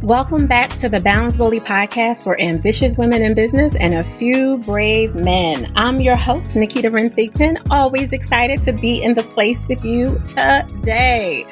Welcome back to the Balance Bully podcast for ambitious women in business and a few brave men. I'm your host, Naketa Ren Thigpen, always excited to be in the place with you today.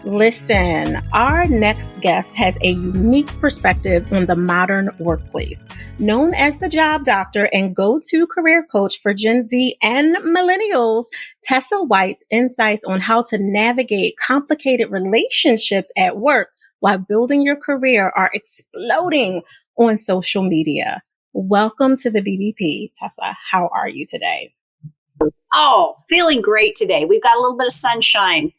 Listen, our next guest has a unique perspective on the modern workplace. Known as the job doctor and go-to career coach for Gen Z and millennials, Tessa White's insights on how to navigate complicated relationships at work while building your career are exploding on social media. Welcome to the BBP, Tessa. How are you today? Oh, feeling great today. We've got a little bit of sunshine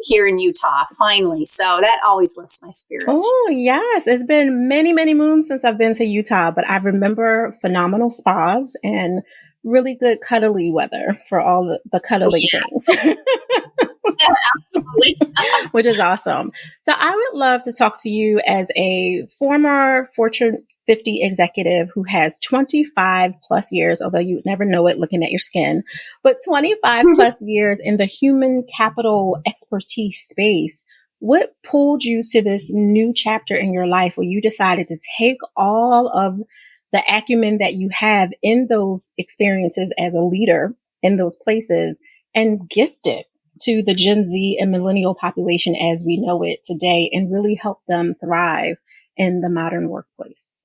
here in Utah, finally. So that always lifts my spirits. Oh, yes. It's been many, many moons since I've been to Utah, but I remember phenomenal spas and really good cuddly weather for all the cuddling things. Yeah, absolutely. Which is awesome. So I would love to talk to you as a former Fortune 50 executive who has 25 plus years, although you would never know it looking at your skin, but 25 plus years in the human capital expertise space. What pulled you to this new chapter in your life where you decided to take all of the acumen that you have in those experiences as a leader in those places and gift it to the Gen Z and millennial population as we know it today and really help them thrive in the modern workplace?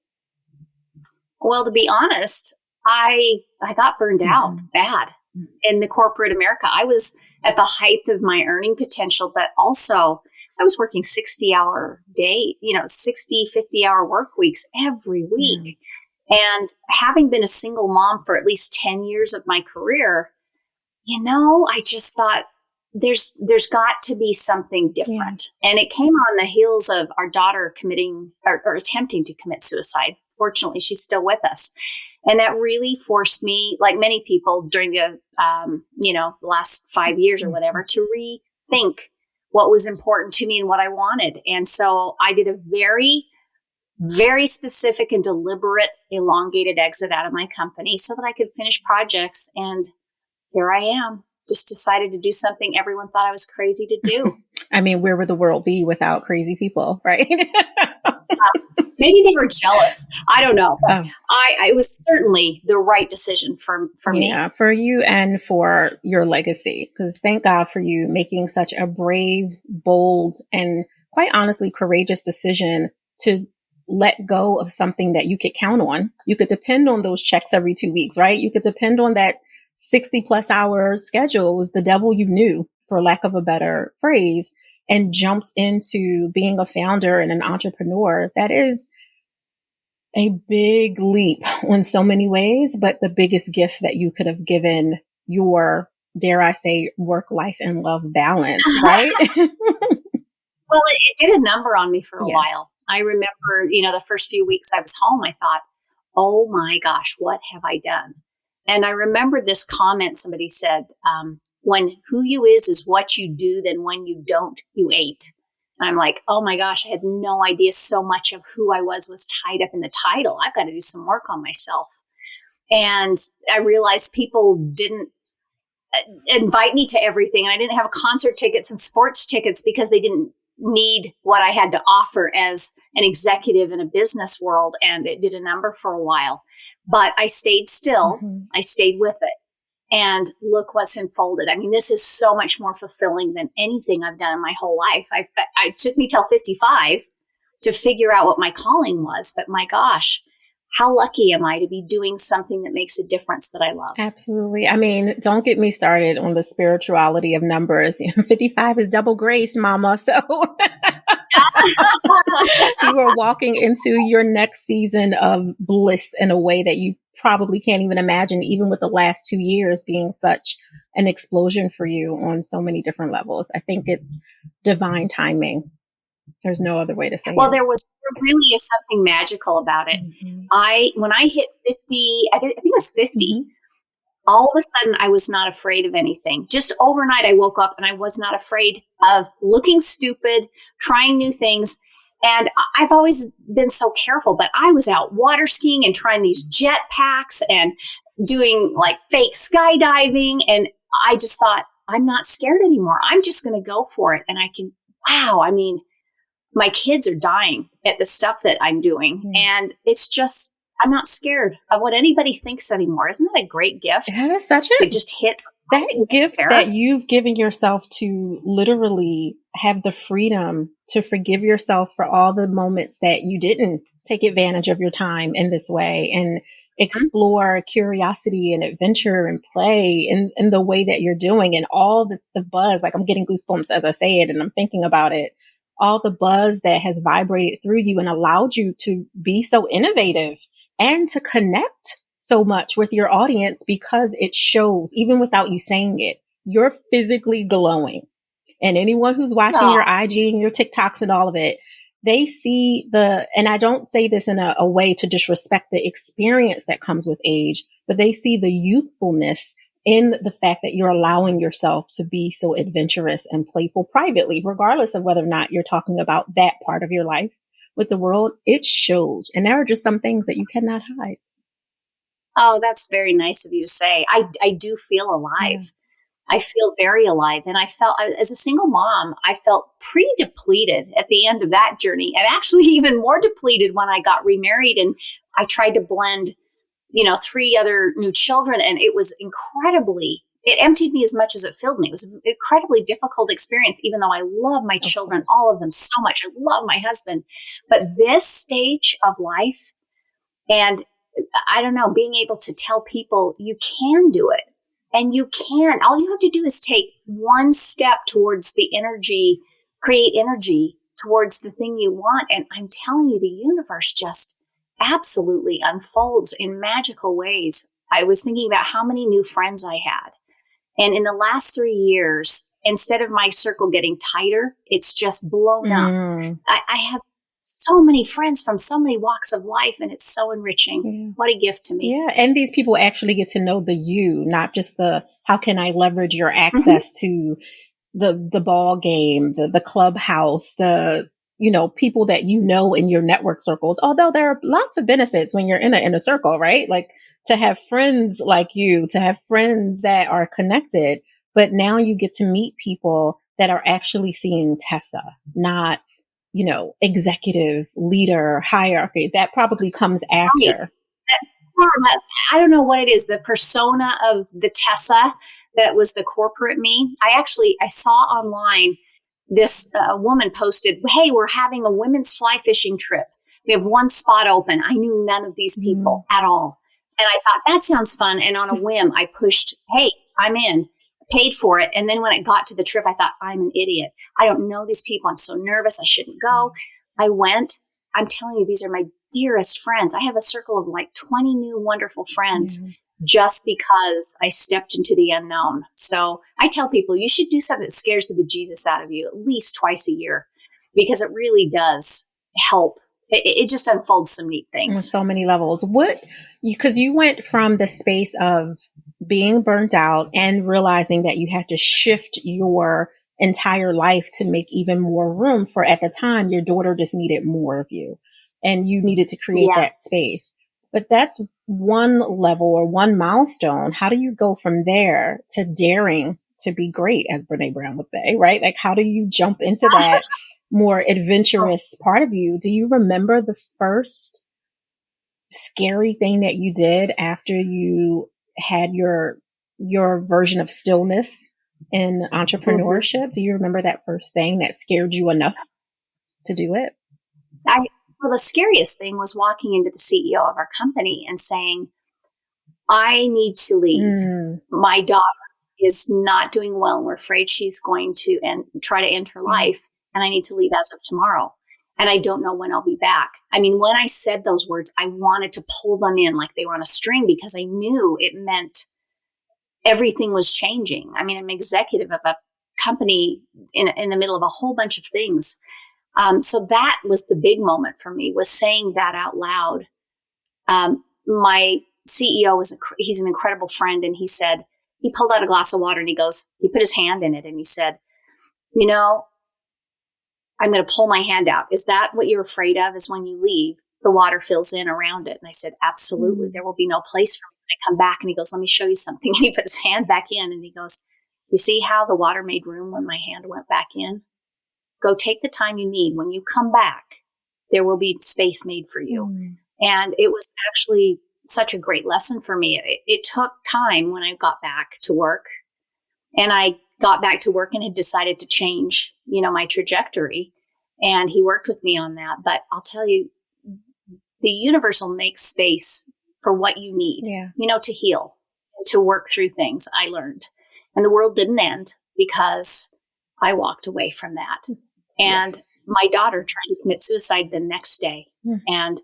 Well, to be honest, I got burned out bad in the corporate America. I was at the height of my earning potential, but also I was working 60-hour day, 60, 50-hour work weeks every week. And having been a single mom for at least 10 years of my career, I just thought, there's got to be something different. Yeah. And it came on the heels of our daughter committing or attempting to commit suicide. Fortunately, she's still with us. And that really forced me, like many people during the, last 5 years or whatever, to rethink what was important to me and what I wanted. And so I did a very, very specific and deliberate elongated exit out of my company so that I could finish projects. And here I am. Just decided to do something everyone thought I was crazy to do. I mean, where would the world be without crazy people, right? Maybe they were jealous. I don't know. But it was certainly the right decision for me. Yeah, for you and for your legacy. Because thank God for you making such a brave, bold, and quite honestly, courageous decision to let go of something that you could count on. You could depend on those checks every 2 weeks, right? You could depend on that 60 plus hour schedule. Was the devil you knew, for lack of a better phrase, and jumped into being a founder and an entrepreneur. That is a big leap in so many ways, but the biggest gift that you could have given your, dare I say, work life and love balance, right? Well, it did a number on me for a while. I remember, the first few weeks I was home, I thought, oh my gosh, what have I done? And I remember this comment somebody said, when who you is what you do, then when you don't, you ain't. And I'm like, oh my gosh, I had no idea so much of who I was tied up in the title. I've got to do some work on myself. And I realized people didn't invite me to everything. And I didn't have concert tickets and sports tickets because they didn't need what I had to offer as an executive in a business world. And it did a number for a while. But I stayed still. I stayed with it. And look what's unfolded. I mean, this is so much more fulfilling than anything I've done in my whole life. It took me till 55 to figure out what my calling was. But my gosh, how lucky am I to be doing something that makes a difference that I love? Absolutely. I mean, don't get me started on the spirituality of numbers. 55 is double grace, mama. So you are walking into your next season of bliss in a way that you probably can't even imagine, even with the last 2 years being such an explosion for you on so many different levels. I think it's divine timing. There's no other way to say it. Well, there really is something magical about it. When I hit 50, I think it was 50, all of a sudden I was not afraid of anything. Just overnight I woke up and I was not afraid of looking stupid, trying new things. And I've always been so careful, but I was out water skiing and trying these jet packs and doing like fake skydiving. And I just thought, I'm not scared anymore. I'm just going to go for it. And my kids are dying at the stuff that I'm doing. And it's just, I'm not scared of what anybody thinks anymore. Isn't that a great gift? That is such a, it just hit that gift that you've given yourself to literally have the freedom to forgive yourself for all the moments that you didn't take advantage of your time in this way and explore curiosity and adventure and play in the way that you're doing, and all the buzz, like I'm getting goosebumps as I say it and I'm thinking about it, all the buzz that has vibrated through you and allowed you to be so innovative and to connect so much with your audience, because it shows, even without you saying it, you're physically glowing. And anyone who's watching your IG and your TikToks and all of it, they see and I don't say this in a way to disrespect the experience that comes with age, but they see the youthfulness in the fact that you're allowing yourself to be so adventurous and playful privately, regardless of whether or not you're talking about that part of your life with the world. It shows. And there are just some things that you cannot hide. Oh, that's very nice of you to say. I do feel alive. I feel very alive. And I felt, as a single mom, I felt pretty depleted at the end of that journey, and actually even more depleted when I got remarried and I tried to blend, 3 other new children. And it was it emptied me as much as it filled me. It was an incredibly difficult experience, even though I love my children, all of them so much. I love my husband. But this stage of life, and I don't know, being able to tell people you can do it. And you can. All you have to do is take one step towards the energy, create energy towards the thing you want. And I'm telling you, the universe just absolutely unfolds in magical ways. I was thinking about how many new friends I had. And in the last 3 years, instead of my circle getting tighter, it's just blown up. I have so many friends from so many walks of life, and it's so enriching. Yeah. What a gift to me. Yeah. And these people actually get to know the you, not just the, how can I leverage your access to the ball game, the clubhouse, people that in your network circles. Although there are lots of benefits when you're in a circle, right? Like to have friends like you, to have friends that are connected, but now you get to meet people that are actually seeing Tessa, not executive leader hierarchy. That probably comes after. I don't know what it is. The persona of the Tessa that was the corporate me. I saw online this woman posted, "Hey, we're having a women's fly fishing trip. We have one spot open." I knew none of these people at all. And I thought, that sounds fun. And on a whim, I pushed, "Hey, I'm in." Paid for it. And then when it got to the trip, I thought, I'm an idiot. I don't know these people. I'm so nervous. I shouldn't go. I went. I'm telling you, these are my dearest friends. I have a circle of like 20 new wonderful friends just because I stepped into the unknown. So I tell people, you should do something that scares the bejesus out of you at least twice a year, because it really does help. It just unfolds some neat things. On so many levels. Because you went from the space of being burnt out and realizing that you had to shift your entire life to make even more room for, at the time, your daughter just needed more of you and you needed to create that space. But that's one level or one milestone. How do you go from there to daring to be great, as Brene Brown would say, right? Like, how do you jump into that more adventurous part of you? Do you remember the first scary thing that you did after you had your version of stillness in entrepreneurship? Do you remember that first thing that scared you enough to do it? Well, the scariest thing was walking into the CEO of our company and saying, "I need to leave. My daughter is not doing well, and we're afraid she's going to try to end her life, and I need to leave as of tomorrow. And I don't know when I'll be back." I mean, when I said those words, I wanted to pull them in like they were on a string, because I knew it meant everything was changing. I mean, I'm executive of a company in the middle of a whole bunch of things. So that was the big moment for me, was saying that out loud. My CEO he's an incredible friend. And he pulled out a glass of water and he put his hand in it and he said, "I'm going to pull my hand out. Is that what you're afraid of? Is when you leave, the water fills in around it?" And I said, "Absolutely. There will be no place for me when I come back." And he goes, "Let me show you something." And he put his hand back in and he goes, "You see how the water made room when my hand went back in?" Go take the time you need. When you come back, there will be space made for you. And it was actually such a great lesson for me. It took time when I got back to work, and I got back to work and had decided to change, my trajectory. And he worked with me on that. But I'll tell you, the universe will make space for what you need, to heal, to work through things, I learned. And the world didn't end because I walked away from that. And my daughter tried to commit suicide the next day. And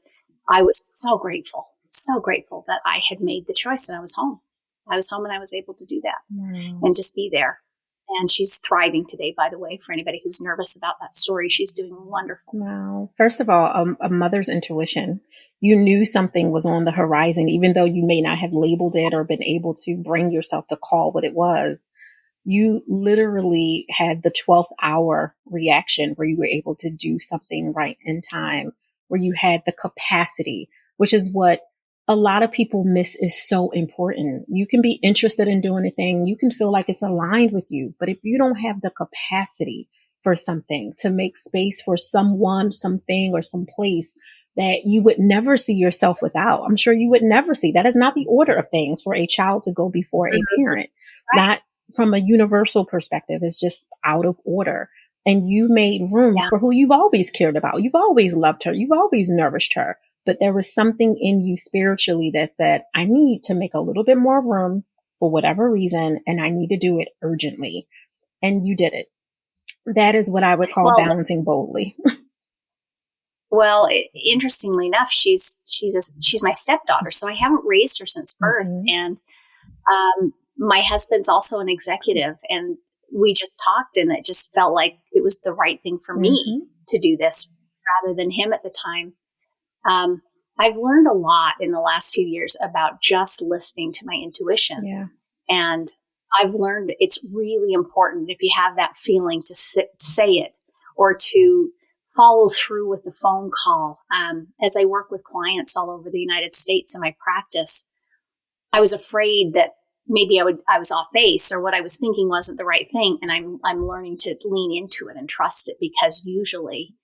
I was so grateful that I had made the choice, and I was home. And I was able to do that and just be there. And she's thriving today, by the way, for anybody who's nervous about that story. She's doing wonderful. Wow. First of all, a mother's intuition. You knew something was on the horizon, even though you may not have labeled it or been able to bring yourself to call what it was. You literally had the 12th hour reaction where you were able to do something right in time, where you had the capacity, which is what a lot of people miss is so important. You can be interested in doing a thing. You can feel like it's aligned with you. But if you don't have the capacity for something, to make space for someone, something, or some place that you would never see yourself without, I'm sure you would never see. That is not the order of things for a child to go before a parent. Not from a universal perspective. It's just out of order. And you made room for who you've always cared about. You've always loved her. You've always nourished her. But there was something in you spiritually that said, I need to make a little bit more room for whatever reason, and I need to do it urgently. And you did it. That is what I would call balancing boldly. Well, interestingly enough, she's my stepdaughter, so I haven't raised her since birth. And my husband's also an executive, and we just talked, and it just felt like it was the right thing for me to do this rather than him at the time. I've learned a lot in the last few years about just listening to my intuition. And I've learned it's really important, if you have that feeling, to say it or to follow through with the phone call. As I work with clients all over the United States in my practice, I was afraid that maybe I was off base, or what I was thinking wasn't the right thing. And I'm learning to lean into it and trust it, because usually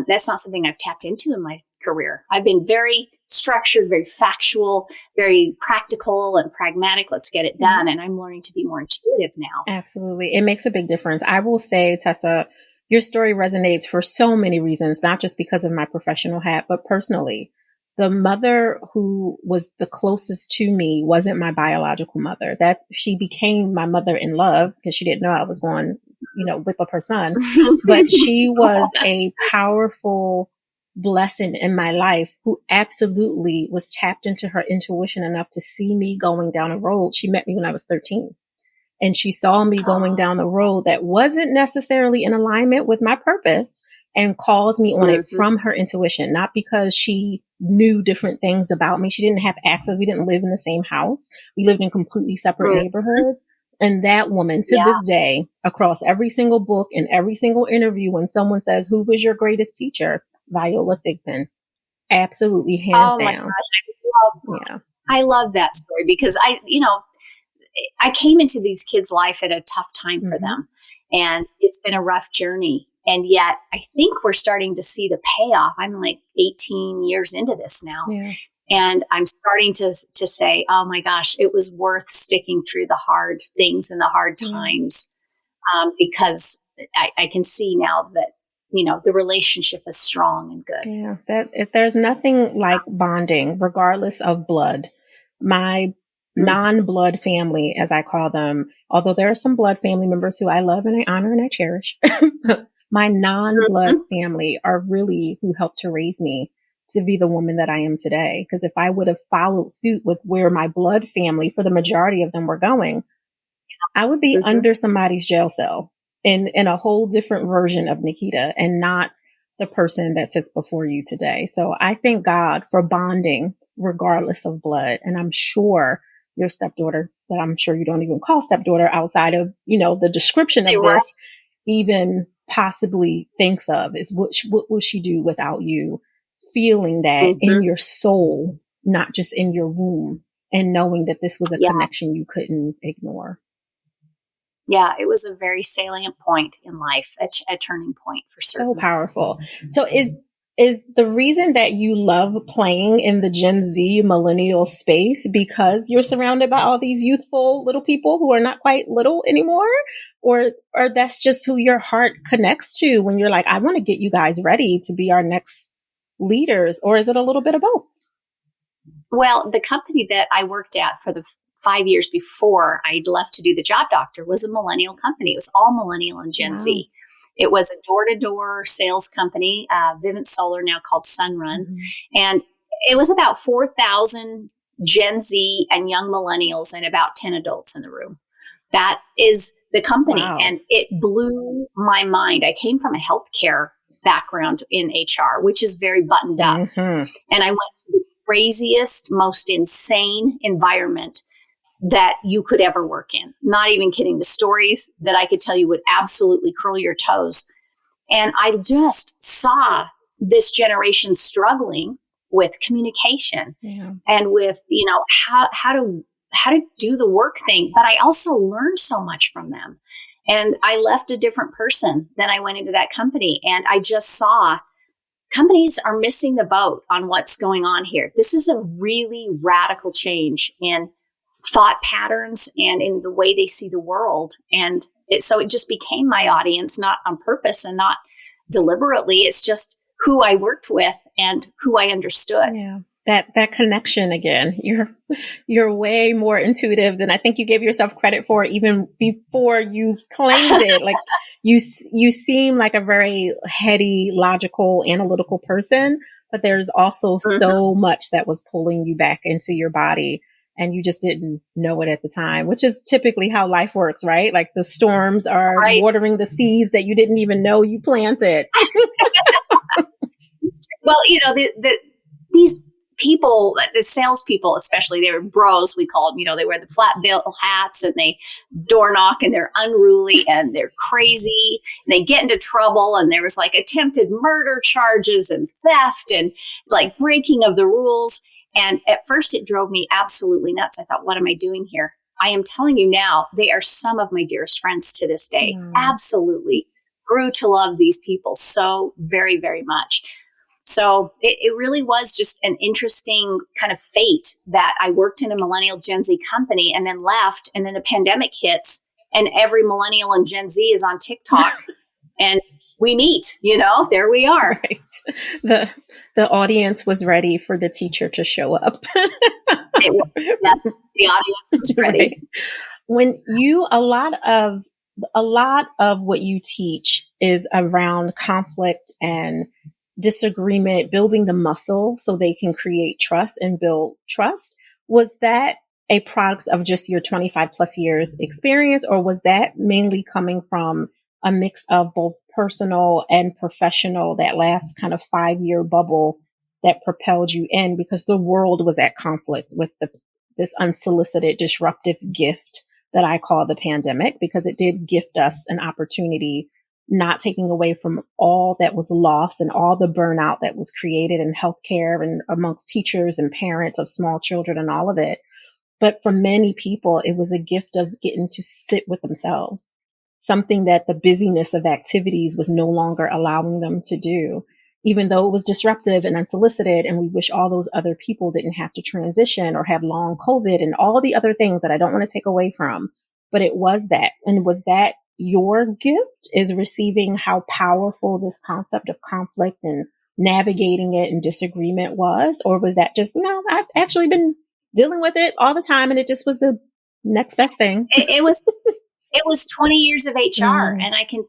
that's not something I've tapped into in my career. I've been very structured, very factual, very practical and pragmatic. Let's get it done. And I'm learning to be more intuitive now. Absolutely. It makes a big difference. I will say, Tessa, your story resonates for so many reasons, not just because of my professional hat, but personally. The mother who was the closest to me wasn't my biological mother. She became my mother in love, because she didn't know I was going, whip up her son. But she was a powerful blessing in my life, who absolutely was tapped into her intuition enough to see me going down a road. She met me when I was 13. And she saw me going down the road that wasn't necessarily in alignment with my purpose, and called me on it from her intuition, not because she knew different things about me. She didn't have access. We didn't live in the same house. We lived in completely separate neighborhoods. And that woman, to this day, across every single book and every single interview, when someone says, who was your greatest teacher? Viola Thigpen. Absolutely, hands down. Gosh, I love that story, because I came into these kids' life at a tough time for them, and it's been a rough journey. And yet I think we're starting to see the payoff. I'm like 18 years into this now. And I'm starting to say, oh my gosh, it was worth sticking through the hard things and the hard times, because I can see now that, the relationship is strong and good. That there's nothing like bonding, regardless of blood. My non-blood family, as I call them, although there are some blood family members who I love and I honor and I cherish, my non-blood family are really who helped to raise me to be the woman that I am today. Because if I would have followed suit with where my blood family, for the majority of them, were going, I would be under somebody's jail cell in a whole different version of Naketa, and not the person that sits before you today. So I thank God for bonding regardless of blood. And I'm sure your stepdaughter, that I'm sure you don't even call stepdaughter outside of, the description of this, even possibly thinks of is what will she do without you, feeling that in your soul, not just in your womb, and knowing that this was a connection you couldn't ignore. Yeah, it was a very salient point in life, a turning point for certain. So powerful. So is the reason that you love playing in the Gen Z millennial space because you're surrounded by all these youthful little people who are not quite little anymore? Or that's just who your heart connects to when you're like, I want to get you guys ready to be our next leaders? Or is it a little bit of both? Well, the company that I worked at for the 5 years before I left to do the job doctor was a millennial company. It was all millennial and Gen Z. It was a door-to-door sales company, Vivint Solar, now called Sunrun. And it was about 4,000 Gen Z and young millennials and about 10 adults in the room. That is the company. Wow. And it blew my mind. I came from a healthcare background in HR, which is very buttoned up. And I went to the craziest, most insane environment that you could ever work in. Not even kidding. The stories that I could tell you would absolutely curl your toes. And I just saw this generation struggling with communication and with, how to do the work thing. But I also learned so much from them. And I left a different person than I went into that company. And I just saw companies are missing the boat on what's going on here. This is a really radical change in thought patterns and in the way they see the world. And so it just became my audience, not on purpose and not deliberately. It's just who I worked with and who I understood. Yeah. That connection again. You're way more intuitive than I think you gave yourself credit for even before you claimed it. Like you seem like a very heady, logical, analytical person, but there's also so much that was pulling you back into your body and you just didn't know it at the time, which is typically how life works, right? Like the storms are watering the seeds that you didn't even know you planted. Well, these people, the salespeople especially, they were bros, we call them. They wear the flat bill hats and they door knock and they're unruly and they're crazy. And they get into trouble and there was like attempted murder charges and theft and like breaking of the rules. And at first it drove me absolutely nuts. I thought, what am I doing here? I am telling you now, they are some of my dearest friends to this day. Absolutely grew to love these people so very, very much. So it really was just an interesting kind of fate that I worked in a millennial Gen Z company and then left, and then the pandemic hits and every millennial and Gen Z is on TikTok and we meet, there we are. Right. The audience was ready for the teacher to show up. Yes, the audience was ready. Right. When a lot of what you teach is around conflict and disagreement, building the muscle so they can create trust and build trust. Was that a product of just your 25 plus years experience, or was that mainly coming from a mix of both personal and professional, that last kind of 5-year bubble that propelled you in because the world was at conflict with this unsolicited disruptive gift that I call the pandemic, because it did gift us an opportunity, not taking away from all that was lost and all the burnout that was created in healthcare and amongst teachers and parents of small children and all of it. But for many people, it was a gift of getting to sit with themselves, something that the busyness of activities was no longer allowing them to do, even though it was disruptive and unsolicited. And we wish all those other people didn't have to transition or have long COVID and all the other things that I don't want to take away from. But it was that. And was that your gift, is receiving how powerful this concept of conflict and navigating it and disagreement was? Or was that just, I've actually been dealing with it all the time and it just was the next best thing? It was 20 years of HR. And I can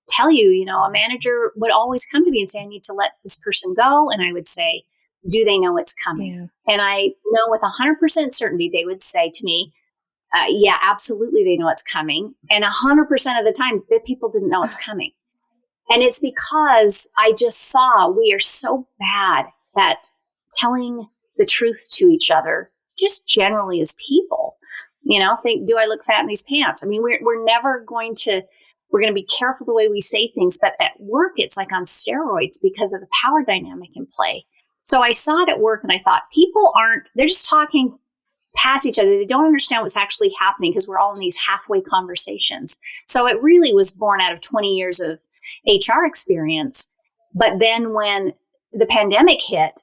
tell you, a manager would always come to me and say, I need to let this person go. And I would say, do they know it's coming? And I know with 100% certainty, they would say to me, yeah, absolutely. They know it's coming. And 100% of the time, the people didn't know it's coming. And it's because I just saw we are so bad at telling the truth to each other, just generally as people. Think, do I look fat in these pants? I mean, we're never going to, we're going to be careful the way we say things. But at work, it's like on steroids because of the power dynamic in play. So I saw it at work and I thought, they're just talking past each other. They don't understand what's actually happening because we're all in these halfway conversations. So it really was born out of 20 years of HR experience. But then when the pandemic hit,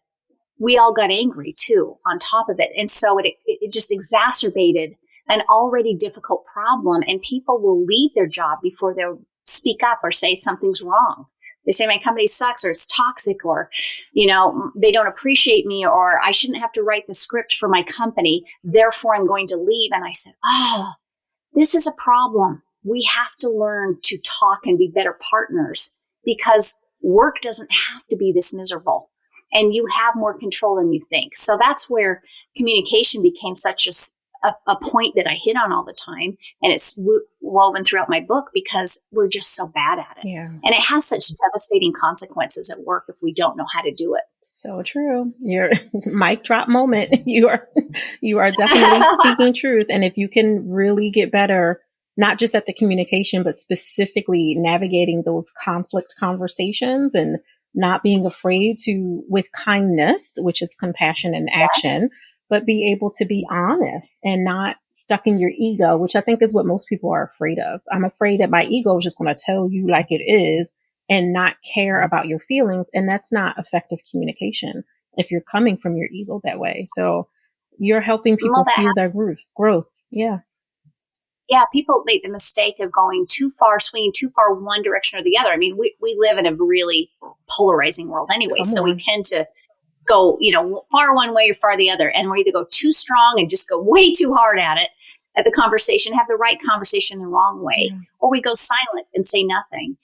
we all got angry too on top of it. And so it just exacerbated an already difficult problem. And people will leave their job before they'll speak up or say something's wrong. They say my company sucks, or it's toxic, or, they don't appreciate me, or I shouldn't have to write the script for my company. Therefore, I'm going to leave. And I said, this is a problem. We have to learn to talk and be better partners, because work doesn't have to be this miserable, and you have more control than you think. So that's where communication became such a point that I hit on all the time. And it's woven throughout my book because we're just so bad at it. Yeah. And it has such devastating consequences at work if we don't know how to do it. So true. Your mic drop moment. You are definitely speaking truth. And if you can really get better, not just at the communication, but specifically navigating those conflict conversations and not being afraid to, with kindness, which is compassion and action, yes, but be able to be honest and not stuck in your ego, which I think is what most people are afraid of. I'm afraid that my ego is just going to tell you like it is and not care about your feelings. And that's not effective communication if you're coming from your ego that way. So you're helping people feel their growth. Yeah. Yeah, people make the mistake of going too far, swinging too far one direction or the other. I mean, we live in a really polarizing world anyway, so we tend to go, far one way or far the other. And we either go too strong and just go way too hard at the conversation, have the right conversation the wrong way, or we go silent and say nothing.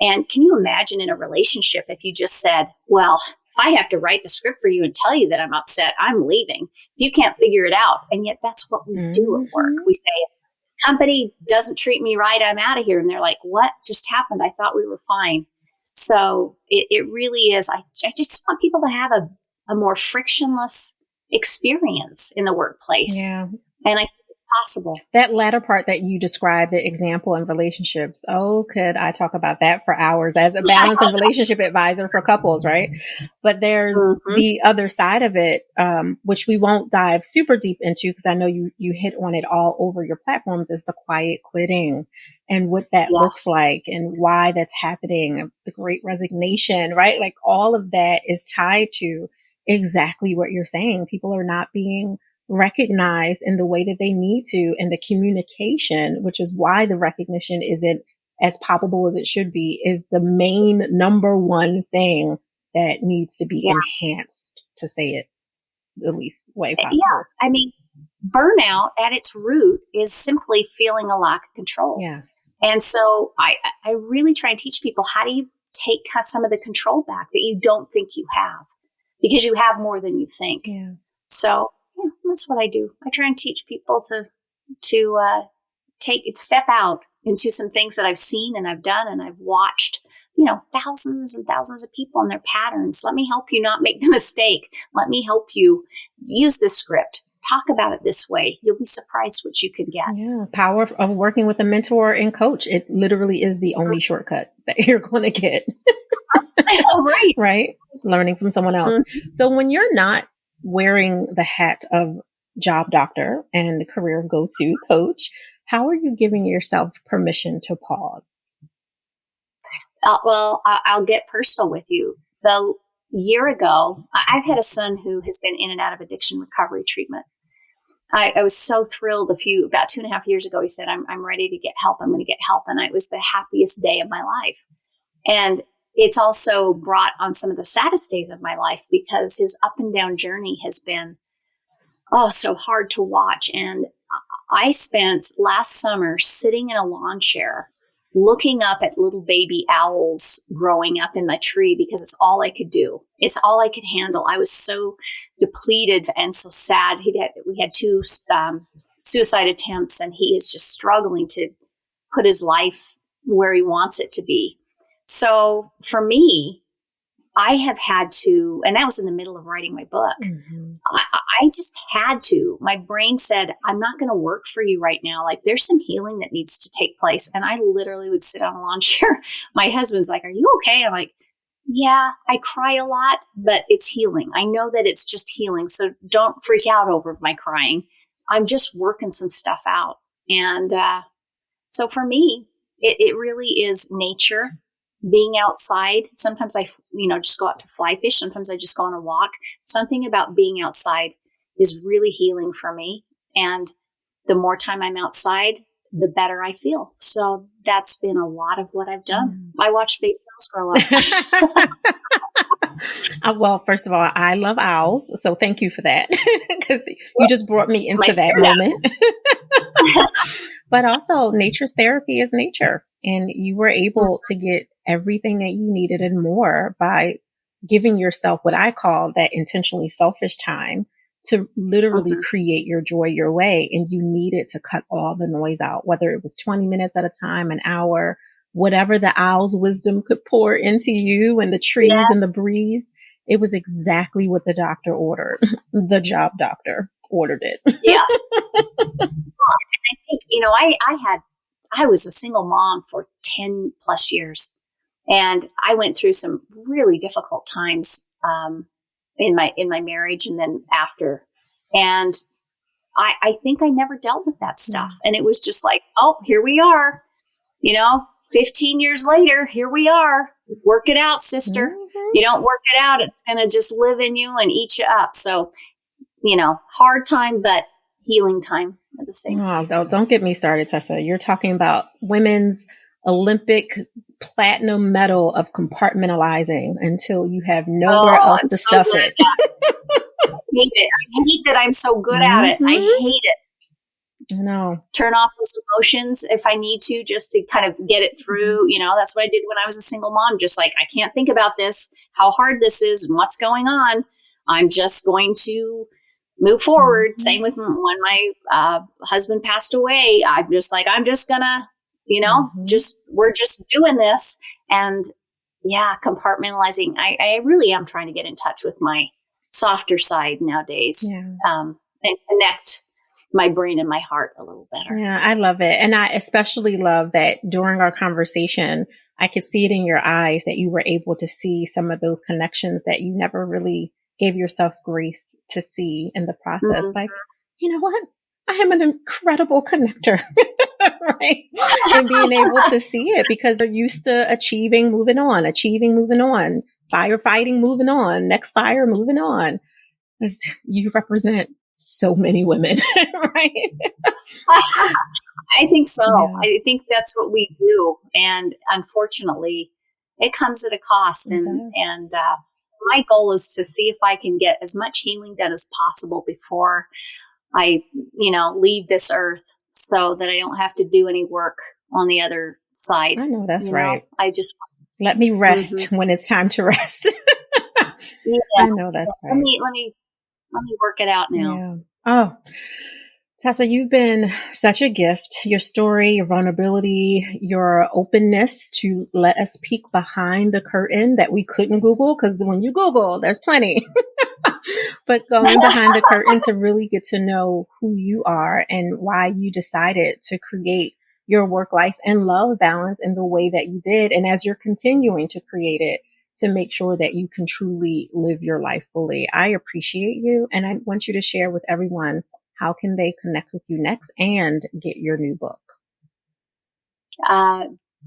And can you imagine in a relationship if you just said, well, if I have to write the script for you and tell you that I'm upset, I'm leaving. If you can't figure it out. And yet that's what we do at work. We say, company doesn't treat me right, I'm out of here. And they're like, what just happened? I thought we were fine. So it really is. I just want people to have a more frictionless experience in the workplace. Yeah. And I think it's possible. That latter part that you described, the example in relationships. Oh, could I talk about that for hours as a balance and relationship advisor for couples, right? But there's the other side of it, which we won't dive super deep into because I know you hit on it all over your platforms, is the quiet quitting and what that looks like and why that's happening, the great resignation, right? Like all of that is tied to exactly what you're saying. People are not being recognized in the way that they need to, and the communication, which is why the recognition isn't as palpable as it should be, is the main number one thing that needs to be enhanced, to say it the least way possible. Yeah. I mean, burnout at its root is simply feeling a lack of control. Yes. And so I really try and teach people, how do you take some of the control back that you don't think you have, because you have more than you think. Yeah. So that's what I do. I try and teach people to step out into some things that I've seen and I've done and I've watched, thousands and thousands of people and their patterns. Let me help you not make the mistake. Let me help you use this script. Talk about it this way. You'll be surprised what you can get. Yeah. Power of working with a mentor and coach. It literally is the only shortcut that you're going to get. Right. Right. Learning from someone else. Mm-hmm. So when you're not wearing the hat of job doctor and career go-to coach, how are you giving yourself permission to pause? Well, I'll get personal with you. The year ago, I've had a son who has been in and out of addiction recovery treatment. I was so thrilled about 2.5 years ago. He said, I'm ready to get help. I'm going to get help. And it was the happiest day of my life. And it's also brought on some of the saddest days of my life because his up and down journey has been, so hard to watch. And I spent last summer sitting in a lawn chair, looking up at little baby owls growing up in my tree because it's all I could do. It's all I could handle. I was so depleted and so sad. We had 2 suicide attempts, and he is just struggling to put his life where he wants it to be. So for me, I have had to, and that was in the middle of writing my book. Mm-hmm. I just had to. My brain said, I'm not going to work for you right now. Like, there's some healing that needs to take place. And I literally would sit on a lawn chair. My husband's like, are you okay? I'm like, yeah, I cry a lot, but it's healing. I know that it's just healing. So don't freak out over my crying. I'm just working some stuff out. And so for me, it really is nature, being outside. Sometimes I, just go out to fly fish. Sometimes I just go on a walk. Something about being outside is really healing for me. And the more time I'm outside, the better I feel. So that's been a lot of what I've done. I watched baby girls grow up. Well, first of all, I love owls. So thank you for that, because you just brought me into that moment. But also, nature's therapy is nature. And you were able to get everything that you needed and more by giving yourself what I call that intentionally selfish time to literally create your joy your way. And you needed to cut all the noise out, whether it was 20 minutes at a time, an hour, whatever the owl's wisdom could pour into you and the trees and the breeze. It was exactly what the doctor ordered. The job doctor ordered it. Yes. I think, I was a single mom for 10 plus years, and I went through some really difficult times in my marriage and then after. And I think I never dealt with that stuff. And it was just like, oh, here we are, 15 years later, here we are. Work it out, sister. Mm-hmm. You don't work it out, it's going to just live in you and eat you up. So, hard time, but healing time at the same time. Oh, don't get me started, Tessa. You're talking about women's Olympic platinum medal of compartmentalizing until you have nowhere else to stuff it. I hate it. I hate that I'm so good at it. I hate it. No. Turn off those emotions if I need to, just to kind of get it through. That's what I did when I was a single mom. Just like, I can't think about this, how hard this is and what's going on. I'm just going to move forward. Same with when my husband passed away. I'm just like, I'm just gonna, we're just doing this. And compartmentalizing. I really am trying to get in touch with my softer side nowadays, and connect my brain and my heart a little better. Yeah, I love it. And I especially love that during our conversation, I could see it in your eyes that you were able to see some of those connections that you never really gave yourself grace to see in the process. Like, you know what? I am an incredible connector, right? And being able to see it because they're used to achieving, moving on, firefighting, moving on, next fire, moving on. You represent so many women, right? I think so. Yeah. I think that's what we do. And unfortunately, it comes at a cost. And my goal is to see if I can get as much healing done as possible before I, leave this earth, so that I don't have to do any work on the other side. I know that's right. I just let me rest when it's time to rest. I know that's right. Let me work it out now. Yeah. Oh, Tessa, you've been such a gift. Your story, your vulnerability, your openness to let us peek behind the curtain that we couldn't Google, because when you Google, there's plenty. But going behind the curtain to really get to know who you are and why you decided to create your work life and love balance in the way that you did. And as you're continuing to create it, to make sure that you can truly live your life fully. I appreciate you. And I want you to share with everyone, how can they connect with you next and get your new book?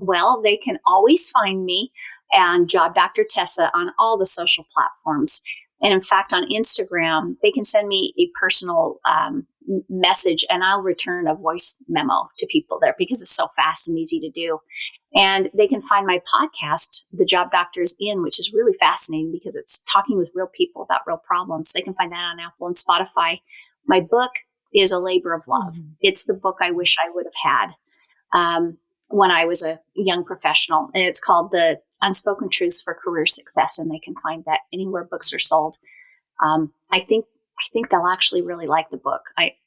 Well, they can always find me and Job Dr. Tessa on all the social platforms. And in fact, on Instagram, they can send me a personal message and I'll return a voice memo to people there because it's so fast and easy to do. And they can find my podcast, The Job Doctor is In, which is really fascinating because it's talking with real people about real problems. They can find that on Apple and Spotify. My book is a labor of love. It's the book I wish I would have had when I was a young professional. And it's called The Unspoken Truths for Career Success. And they can find that anywhere books are sold. I think they'll actually really like the book.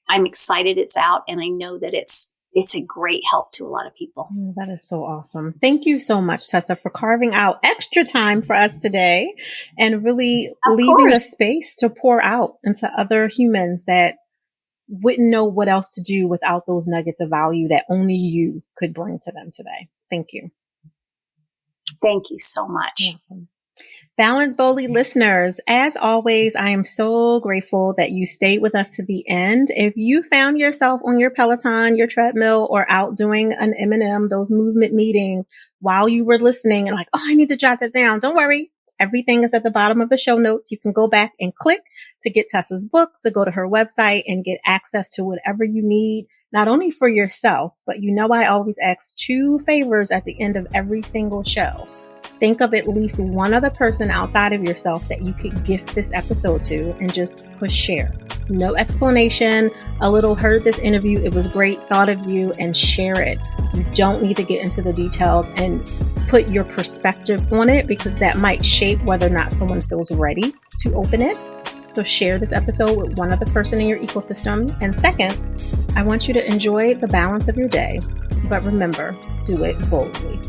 I'm excited it's out, and I know that it's a great help to a lot of people. Oh, that is so awesome. Thank you so much, Tessa, for carving out extra time for us today and really leaving a space to pour out into other humans that wouldn't know what else to do without those nuggets of value that only you could bring to them today. Thank you. Thank you so much. Welcome. Balance Boldly listeners, as always, I am so grateful that you stayed with us to the end. If you found yourself on your Peloton, your treadmill, or out doing an M&M, those movement meetings while you were listening and like, oh, I need to jot that down. Don't worry. Everything is at the bottom of the show notes. You can go back and click to get Tessa's book, to go to her website and get access to whatever you need, not only for yourself, but I always ask 2 favors at the end of every single show. Think of at least one other person outside of yourself that you could gift this episode to and just push share. No explanation, a little heard this interview, it was great, thought of you, and share it. You don't need to get into the details and put your perspective on it because that might shape whether or not someone feels ready to open it. So share this episode with one other person in your ecosystem. And second, I want you to enjoy the balance of your day. But remember, do it boldly.